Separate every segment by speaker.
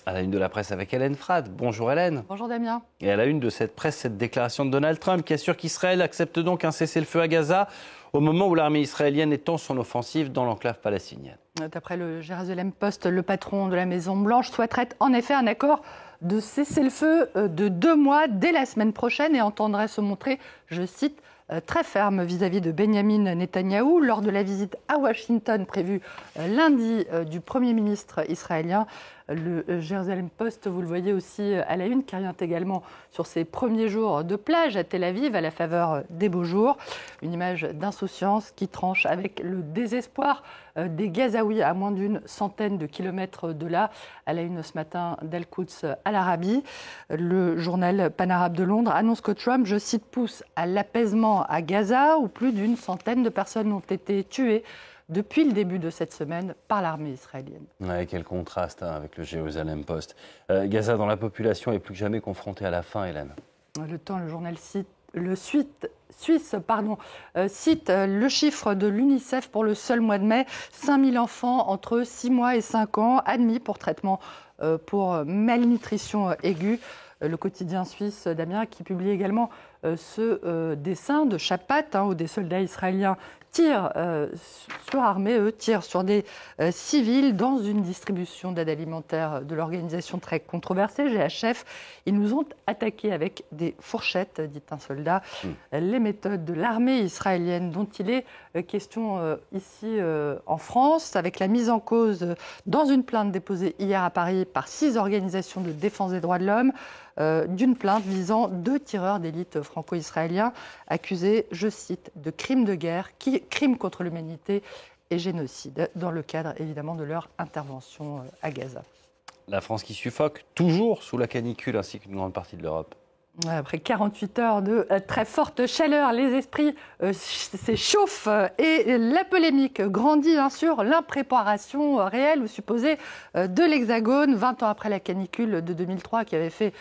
Speaker 1: À la une de la presse avec Hélène Frade. Bonjour Hélène.
Speaker 2: Bonjour Damien.
Speaker 1: Et à la une de cette presse, cette déclaration de Donald Trump qui assure qu'Israël accepte donc un cessez-le-feu à Gaza au moment où l'armée israélienne étend son offensive dans l'enclave palestinienne.
Speaker 2: D'après le Jerusalem Post, le patron de la Maison-Blanche souhaiterait en effet un accord de cessez-le-feu de 2 mois dès la semaine prochaine et entendrait se montrer, je cite, très ferme vis-à-vis de Benyamin Netanyahou lors de la visite à Washington prévue lundi du Premier ministre israélien. Le Jerusalem Post, vous le voyez aussi à la une, qui revient également sur ses premiers jours de plage à Tel Aviv à la faveur des beaux jours. Une image d'insouciance qui tranche avec le désespoir des Gazaouis à moins d'une centaine de kilomètres de là. À la une ce matin d'Al-Quds Al-Arabi, le journal Pan-Arabe de Londres annonce que Trump, je cite, pousse à l'apaisement à Gaza où plus d'une centaine de personnes ont été tuées depuis le début de cette semaine par l'armée israélienne.
Speaker 1: Ouais, quel contraste avec le Jerusalem Post. Gaza, dont la population est plus que jamais confrontée à la faim, Hélène.
Speaker 2: Le Temps, le journal cite le chiffre de l'UNICEF pour le seul mois de mai. 5000 enfants entre 6 mois et 5 ans admis pour traitement pour malnutrition aiguë. Le quotidien suisse, Damien, qui publie également ce dessin de Chapat, où des soldats israéliens tirent sur des civils dans une distribution d'aide alimentaire de l'organisation très controversée, GHF. Ils nous ont attaqués avec des fourchettes, dit un soldat. Les méthodes de l'armée israélienne dont il est question ici en France, avec la mise en cause dans une plainte déposée hier à Paris par 6 organisations de défense des droits de l'homme, d'une plainte visant 2 tireurs d'élite franco-israéliens accusés, je cite, de crimes de guerre, crimes contre l'humanité et génocide, dans le cadre évidemment de leur intervention à Gaza.
Speaker 1: La France qui suffoque, toujours sous la canicule, ainsi qu'une grande partie de l'Europe.
Speaker 2: Après 48 heures de très forte chaleur, les esprits s'échauffent et la polémique grandit sur l'impréparation réelle ou supposée de l'Hexagone. 20 ans après la canicule de 2003 qui avait fait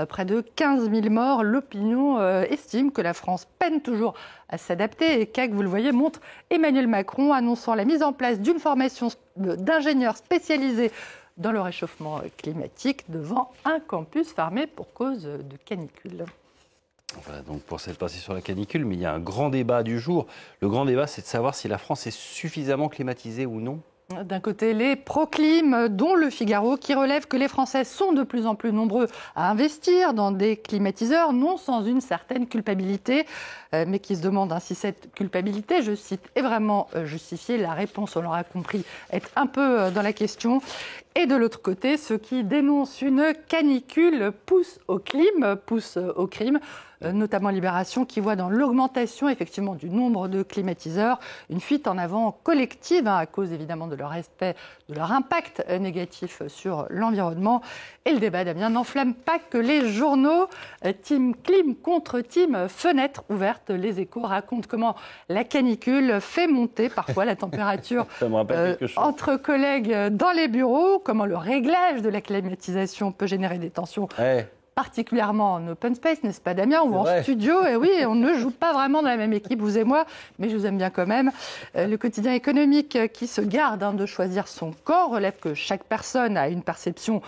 Speaker 2: près de 15 000 morts, l'opinion estime que la France peine toujours à s'adapter et qu'AC, vous le voyez, montre Emmanuel Macron annonçant la mise en place d'une formation d'ingénieurs spécialisés dans le réchauffement climatique devant un campus fermé pour cause de canicule.
Speaker 1: Voilà donc pour cette partie sur la canicule, mais il y a un grand débat du jour. Le grand débat, c'est de savoir si la France est suffisamment climatisée ou non.
Speaker 2: D'un côté, les proclimes, dont Le Figaro, qui relève que les Français sont de plus en plus nombreux à investir dans des climatiseurs, non sans une certaine culpabilité, mais qui se demandent si cette culpabilité, je cite, est vraiment justifiée. La réponse, on l'aura compris, est un peu dans la question. Et de l'autre côté, ceux qui dénoncent une canicule poussent au crime, notamment Libération, qui voit dans l'augmentation effectivement du nombre de climatiseurs une fuite en avant collective, à cause évidemment de leur respect, de leur impact négatif sur l'environnement. Et le débat, Damien, n'enflamme pas que les journaux. Team Clim contre Team Fenêtre ouverte. Les Échos racontent comment la canicule fait monter parfois la température entre collègues dans les bureaux, comment le réglage de la climatisation peut générer des tensions. Particulièrement en open space, n'est-ce pas Damien, ou en studio. Et oui, on ne joue pas vraiment dans la même équipe, vous et moi, mais je vous aime bien quand même. Le quotidien économique qui se garde de choisir son corps relève que chaque personne a une perception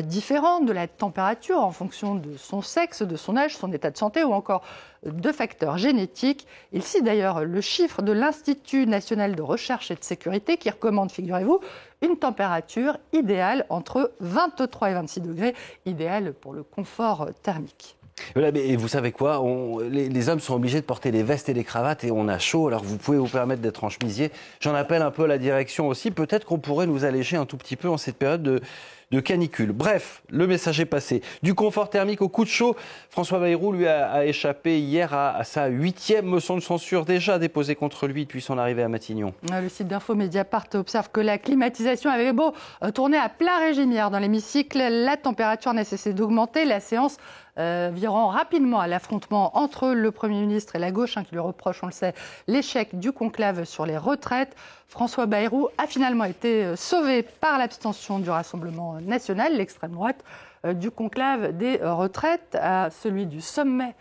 Speaker 2: différente de la température en fonction de son sexe, de son âge, son état de santé ou encore de facteurs génétiques. Il cite d'ailleurs le chiffre de l'Institut national de recherche et de sécurité qui recommande, figurez-vous, une température idéale entre 23 et 26 degrés, idéale pour le confort thermique.
Speaker 1: Voilà, mais vous savez quoi, les hommes sont obligés de porter des vestes et des cravates et on a chaud, alors vous pouvez vous permettre d'être en chemisier. J'en appelle un peu à la direction aussi, peut-être qu'on pourrait nous alléger un tout petit peu en cette période de canicule. Bref, le message est passé. Du confort thermique au coup de chaud, François Bayrou lui a échappé hier à sa 8e motion de censure déjà déposée contre lui depuis son arrivée à Matignon. Le
Speaker 2: site d'info Mediapart observe que la climatisation avait beau tourner à plein régime hier dans l'hémicycle, la température n'a cessé d'augmenter, la séance virant rapidement à l'affrontement entre le Premier ministre et la gauche, qui lui reproche, on le sait, l'échec du conclave sur les retraites. François Bayrou a finalement été sauvé par l'abstention du Rassemblement national, l'extrême droite, du conclave des retraites à celui du sommet,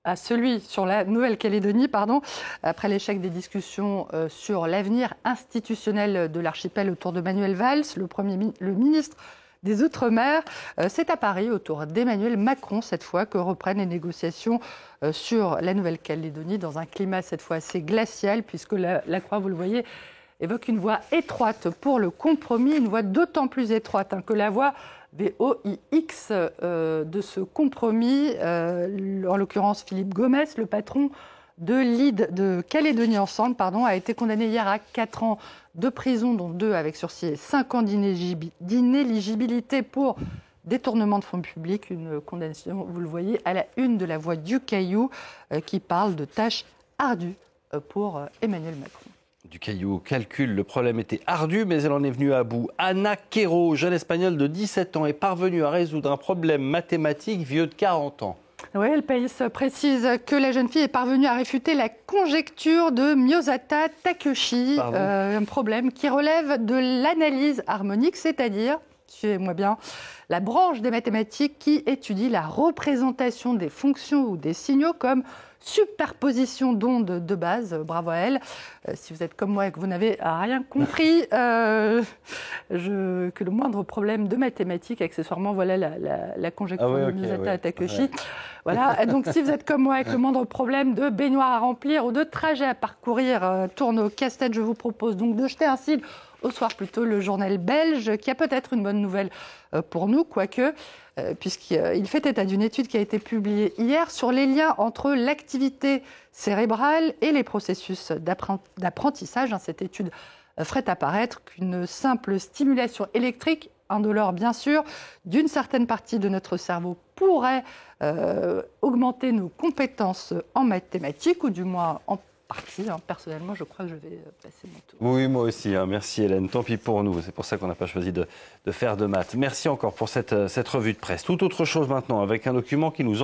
Speaker 2: à celui sur la Nouvelle-Calédonie, après l'échec des discussions sur l'avenir institutionnel de l'archipel autour de Manuel Valls. Le ministre des Outre-mer. C'est à Paris, autour d'Emmanuel Macron, cette fois, que reprennent les négociations sur la Nouvelle-Calédonie, dans un climat cette fois assez glacial, puisque la Croix, vous le voyez, évoque une voie étroite pour le compromis, une voie d'autant plus étroite que la voie VOIX de ce compromis, en l'occurrence Philippe Gomès, le patron de l'ID de Calédonie Ensemble, a été condamné hier à 4 ans de prison, dont 2 avec sursis et 5 ans d'inéligibilité pour détournement de fonds publics. Une condamnation, vous le voyez, à la une de la Voix du Caillou, qui parle de tâches ardues pour Emmanuel Macron.
Speaker 1: Du Caillou calcule, le problème était ardu, mais elle en est venue à bout. Ana Quero, jeune espagnole de 17 ans, est parvenue à résoudre un problème mathématique vieux de 40 ans.
Speaker 2: Oui, El País précise que la jeune fille est parvenue à réfuter la conjecture de Miyosata Takeuchi, un problème qui relève de l'analyse harmonique, c'est-à-dire, suivez-moi bien, la branche des mathématiques qui étudie la représentation des fonctions ou des signaux comme superposition d'ondes de base. Bravo à elle. Si vous êtes comme moi et que vous n'avez rien compris, que le moindre problème de mathématiques, accessoirement, voilà la conjecture de Miyosata Takeuchi. Ouais. Voilà. Donc, si vous êtes comme moi avec le moindre problème de baignoire à remplir ou de trajet à parcourir tourne au casse-tête, je vous propose donc de jeter un cil au soir plutôt le journal belge, qui a peut-être une bonne nouvelle pour nous, quoique, puisqu'il fait état d'une étude qui a été publiée hier sur les liens entre l'activité cérébrale et les processus d'apprentissage. Cette étude ferait apparaître qu'une simple stimulation électrique, indolore bien sûr, d'une certaine partie de notre cerveau pourrait augmenter nos compétences en mathématiques, ou du moins en partie. Personnellement, je crois que je vais passer mon tour.
Speaker 1: Oui, moi aussi. Merci Hélène. Tant pis pour nous. C'est pour ça qu'on n'a pas choisi de faire de maths. Merci encore pour cette revue de presse. Tout autre chose maintenant, avec un document qui nous